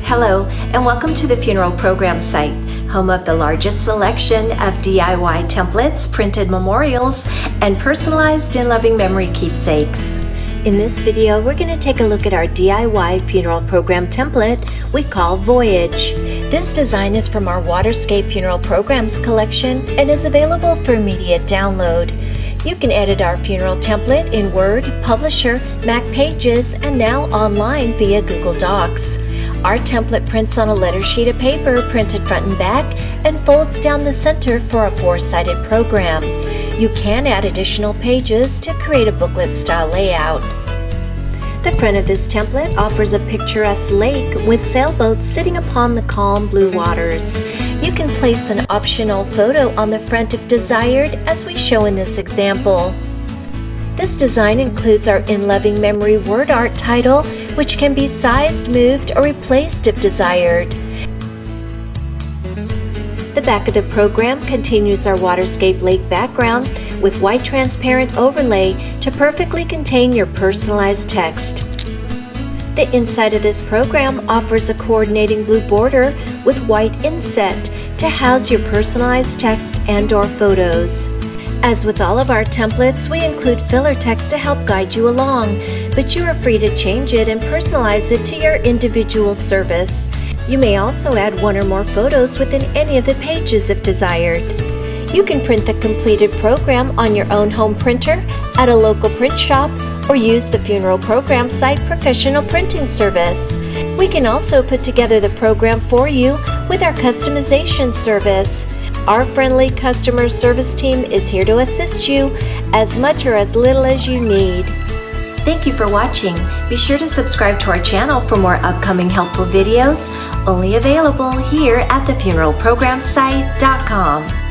Hello, and welcome to the Funeral Program site, home of the largest selection of DIY templates, printed memorials, and personalized and loving memory keepsakes. In this video, we're going to take a look at our DIY funeral program template we call Voyage. This design is from our Waterscape Funeral Programs collection and is available for immediate download. You can edit our funeral template in Word, Publisher, Mac Pages, and now online via Google Docs. Our template prints on a letter sheet of paper printed front and back and folds down the center for a four-sided program. You can add additional pages to create a booklet-style layout. The front of this template offers a picturesque lake with sailboats sitting upon the calm blue waters. You can place an optional photo on the front if desired, as we show in this example. This design includes our In Loving Memory word art title, which can be sized, moved, or replaced if desired. The back of the program continues our Waterscape lake background with white transparent overlay to perfectly contain your personalized text. The inside of this program offers a coordinating blue border with white inset to house your personalized text and/or photos. As with all of our templates, we include filler text to help guide you along, but you are free to change it and personalize it to your individual service. You may also add one or more photos within any of the pages if desired. You can print the completed program on your own home printer, at a local print shop, or use the Funeral Program site professional printing service. We can also put together the program for you with our customization service. Our friendly customer service team is here to assist you as much or as little as you need. Thank you for watching. Be sure to subscribe to our channel for more upcoming helpful videos, only available here at thefuneralprogramsite.com.